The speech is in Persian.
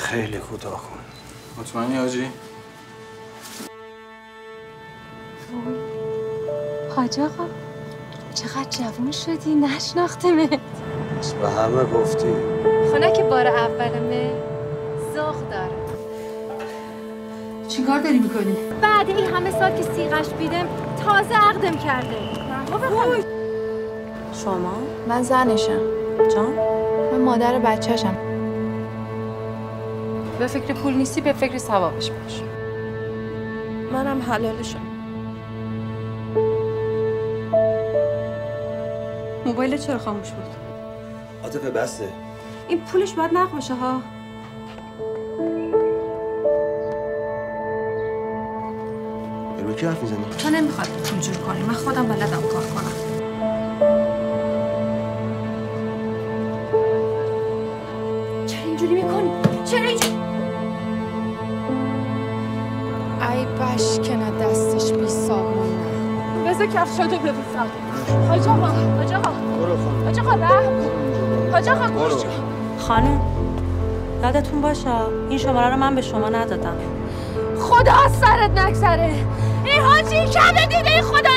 خیلی کوتاه کن. مطمئنی حاجی؟ حاج آقا چقدر جوون شدی، نشناختمت. به همه گفتی. خونه که بار اولمه ذوق داره. چیکار داری میکنی؟ بعد این همه سال که سیغش بیدم تازه عقدم کرده. شما؟ من زنشم. جان؟ من مادر بچه‌شم. به فکر پول نیستی، به فکر ثوابش باش. منم حلالشم. موبایل چرا خاموش بود؟ عاطفه بسته. این پولش باید نقد باشه ها. رو کی حرف میزنی؟ تو نمیخواد پول جور کنی، من خودم بلدم کار کنم. چرا اینجوری میکنی؟ چرا اینجوری؟ ای بشکنه دستش بی صابون. بذار کفشاتو ببوسم. حاج آقا، حاج آقا. برو خانم. حاج آقا رحم کن. حاج آقا گوش کن. خانم یادتون باشه این شماره رو من به شما ندادم. خدا سرت نگذره. این حاجی کمه دیده، خدا